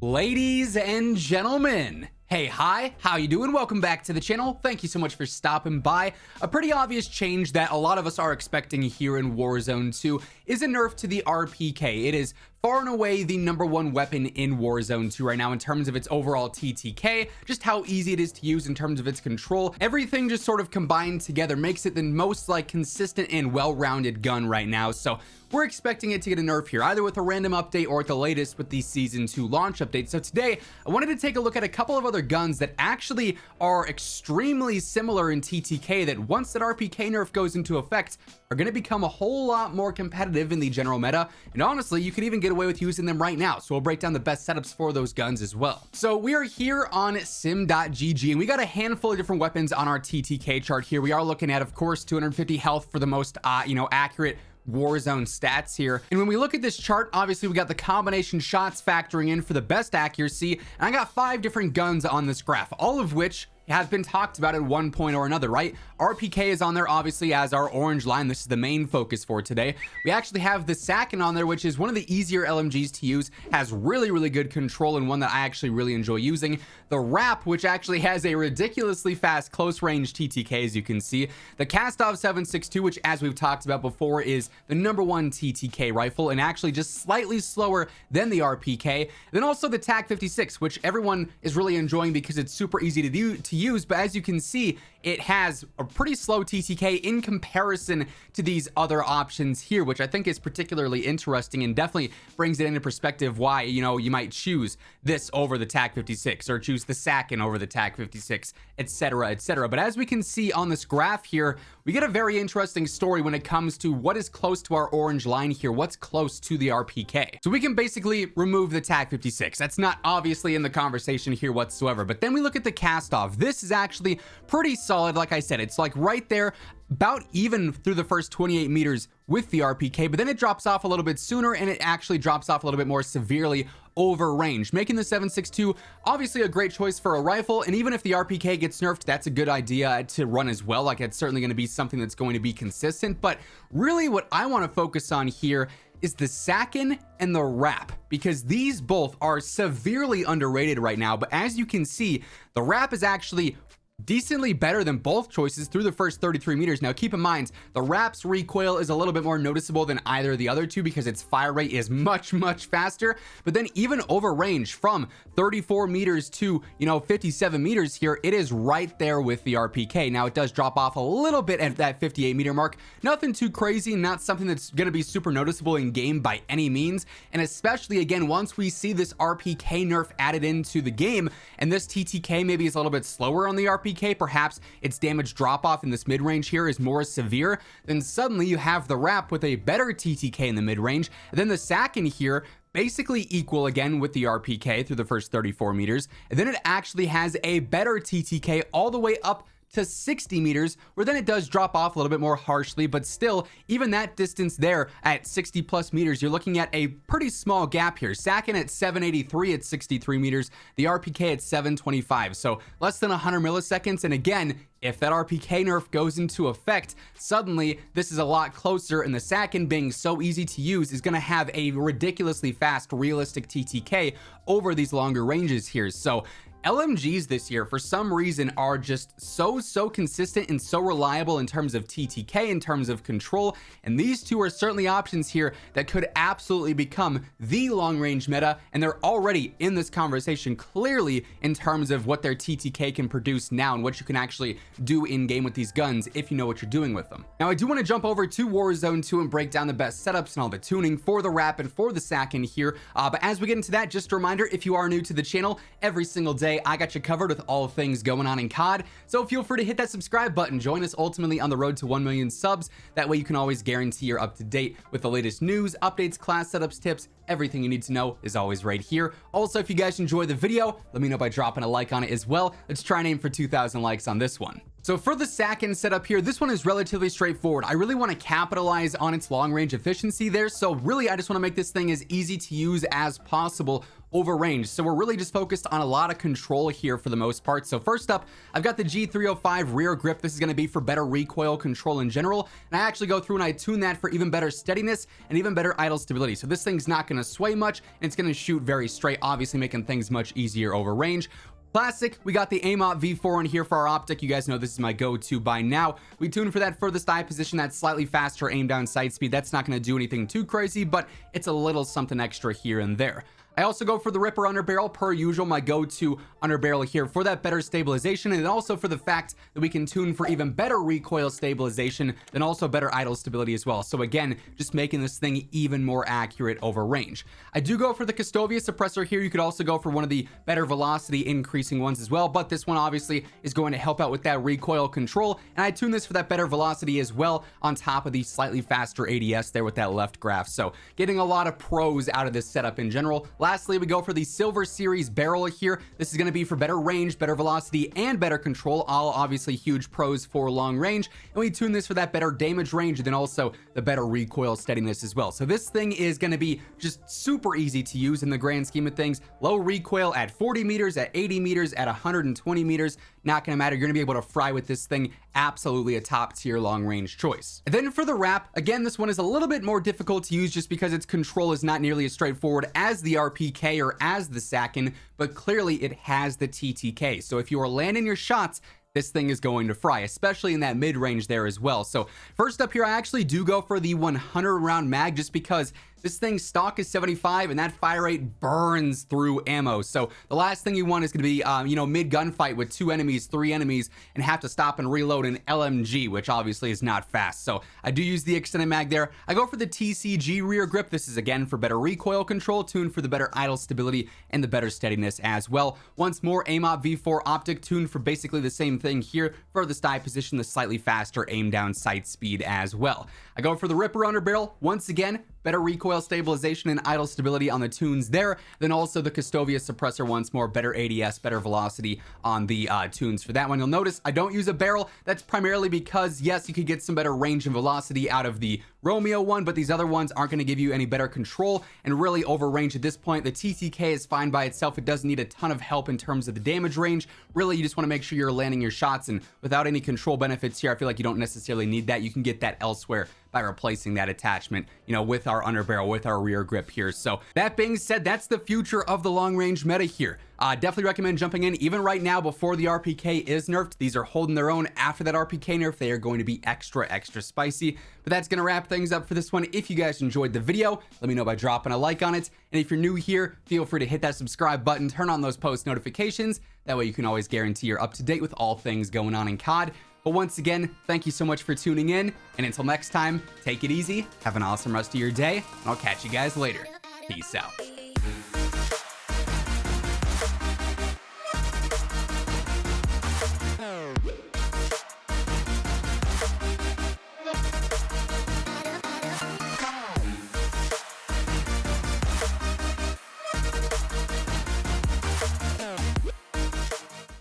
Ladies and gentlemen, hey, hi, how you doing? Welcome back to the channel. Thank you so much for stopping by. A pretty obvious change that a lot of us are expecting here in Warzone 2 is a nerf to the RPK. It is far and away the #1 weapon in Warzone 2 right now in terms of its overall TTK, just how easy it is to use in terms of its control. Everything just sort of combined together makes it the most consistent and well-rounded gun right now. So we're expecting it to get a nerf here, either with a random update or at the latest with the Season 2 launch update. So today, I wanted to take a look at a couple of other guns that actually are extremely similar in TTK that once that RPK nerf goes into effect, are going to become a whole lot more competitive in the general meta. And honestly, you could even get away with using them right now. So we'll break down the best setups for those guns as well. So we are here on sim.gg and we got a handful of different weapons on our TTK chart here. We are looking at, of course, 250 health for the most, accurate Warzone stats here. And when we look at this chart, obviously we got the combination shots factoring in for the best accuracy. And I got 5 different guns on this graph, all of which has been talked about at one point or another, right? RPK is on there obviously as our orange line. This is the main focus for today. We actually have the Sakin on there, which is one of the easier LMGs to use, has really good control and one that I actually really enjoy using. The RAPP, which actually has a ridiculously fast close range TTK, as you can see. The Kastov 7.62, which as we've talked about before is the #1 TTK rifle and actually just slightly slower than the RPK. Then also the TAC 56, which everyone is really enjoying because it's super easy to use, but as you can see, it has a pretty slow TTK in comparison to these other options here, which I think is particularly interesting and definitely brings it into perspective why, you might choose this over the TAC 56 or choose the Sakin over the TAC 56, etc., etc. But as we can see on this graph here, we get a very interesting story when it comes to what is close to our orange line here, what's close to the RPK. So we can basically remove the TAC 56. That's not obviously in the conversation here whatsoever. But then we look at the Kastov. This is actually pretty solid. Like I said, it's like right there, about even through the first 28 meters with the RPK, but then it drops off a little bit sooner and it actually drops off a little bit more severely over range, making the 7.62 obviously a great choice for a rifle. And even if the RPK gets nerfed, that's a good idea to run as well. Like, it's certainly going to be something that's going to be consistent. But really what I want to focus on here is the Sakin and the RAPP, because these both are severely underrated right now. But as you can see, the RAPP is actually decently better than both choices through the first 33 meters. Now keep in mind, the RAPP's recoil is a little bit more noticeable than either of the other two because its fire rate is much faster. But then even over range from 34 meters to 57 meters here, it is right there with the RPK. Now it does drop off a little bit at that 58 meter mark, nothing too crazy, not something that's going to be super noticeable in game by any means. And especially again, once we see this RPK nerf added into the game and this TTK maybe is a little bit slower on the RPK, perhaps its damage drop off in this mid-range here is more severe, then suddenly you have the RAPP with a better TTK in the mid-range, and then the Sakin here basically equal again with the RPK through the first 34 meters, and then it actually has a better TTK all the way up to 60 meters, where then it does drop off a little bit more harshly, but still, even that distance there at 60 plus meters, you're looking at a pretty small gap here. Sakin at 783 at 63 meters, the RPK at 725, so less than 100 milliseconds. And again, if that RPK nerf goes into effect, suddenly this is a lot closer, and the Sakin being so easy to use is going to have a ridiculously fast, realistic TTK over these longer ranges here. So LMGs this year, for some reason, are just so consistent and so reliable in terms of TTK, in terms of control. And these two are certainly options here that could absolutely become the long-range meta. And they're already in this conversation clearly in terms of what their TTK can produce now and what you can actually do in-game with these guns if you know what you're doing with them. Now, I do want to jump over to Warzone 2 and break down the best setups and all the tuning for the RAPP and for the Sakin here. But as we get into that, just a reminder, if you are new to the channel, every single day I got you covered with all things going on in COD, so feel free to hit that subscribe button. Join us ultimately on the road to 1 million subs. That way you can always guarantee you're up to date with the latest news, updates, class setups, tips. Everything you need to know is always right here. Also, if you guys enjoy the video, let me know by dropping a like on it as well. Let's try and aim for 2,000 likes on this one. So for the Sakin setup here, this one is relatively straightforward. I really want to capitalize on its long range efficiency there. So really, I just want to make this thing as easy to use as possible over range. So we're really just focused on a lot of control here for the most part. So first up, I've got the G305 rear grip. This is going to be for better recoil control in general. And I actually go through and I tune that for even better steadiness and even better idle stability. So this thing's not going to sway much and it's going to shoot very straight, obviously making things much easier over range. Classic, we got the AIMOT V4 in here for our optic. You guys know this is my go-to by now. We tune for that furthest eye position, that slightly faster aim down sight speed. That's not going to do anything too crazy, but it's a little something extra here and there. I also go for the Ripper underbarrel, per usual, my go-to underbarrel here for that better stabilization, and also for the fact that we can tune for even better recoil stabilization, and also better idle stability as well. So again, just making this thing even more accurate over range. I do go for the Custovia suppressor here. You could also go for one of the better velocity increasing ones as well, but this one obviously is going to help out with that recoil control, and I tune this for that better velocity as well, on top of the slightly faster ADS there with that left graph. So getting a lot of pros out of this setup in general. Lastly, we go for the Silver Series barrel here. This is going to be for better range, better velocity, and better control. All obviously huge pros for long range. And we tune this for that better damage range and then also the better recoil steadiness as well. So this thing is going to be just super easy to use in the grand scheme of things. Low recoil at 40 meters, at 80 meters, at 120 meters. Not going to matter. You're going to be able to fry with this thing. Absolutely a top tier long range choice. And then for the RAPP, again, this one is a little bit more difficult to use just because its control is not nearly as straightforward as the RPK or as the Sakin, but clearly it has the TTK. So if you are landing your shots, this thing is going to fry, especially in that mid-range there as well. So first up here, I actually do go for the 100 round mag just because this thing's stock is 75 and that fire rate burns through ammo. So the last thing you want is going to be, mid gunfight with 2 enemies, 3 enemies, and have to stop and reload an LMG, which obviously is not fast. So I do use the extended mag there. I go for the TCG rear grip. This is again for better recoil control, tuned for the better idle stability and the better steadiness as well. Once more, AIMOT V4 optic, tuned for basically the same thing here. Furthest eye position, the slightly faster aim down sight speed as well. I go for the Ripper underbarrel. Once again, better recoil stabilization and idle stability on the tunes there. Then also the Custovia suppressor once more, better ADS, better velocity on the tunes for that one. You'll notice I don't use a barrel. That's primarily because, yes, you could get some better range and velocity out of the Romeo one, but these other ones aren't going to give you any better control and really over range at this point. The TTK is fine by itself. It doesn't need a ton of help in terms of the damage range. Really, you just want to make sure you're landing your shots, and without any control benefits here, I feel like you don't necessarily need that. You can get that elsewhere by replacing that attachment, with our underbarrel, with our rear grip here. So that being said, that's the future of the long range meta here. Definitely recommend jumping in even right now before the RPK is nerfed. These are holding their own. After that RPK nerf, they are going to be extra spicy. But that's going to wrap things up for this one. If you guys enjoyed the video, let me know by dropping a like on it. And if you're new here, feel free to hit that subscribe button, turn on those post notifications. That way you can always guarantee you're up to date with all things going on in COD. But once again, thank you so much for tuning in. And until next time, take it easy, have an awesome rest of your day, and I'll catch you guys later. Peace out.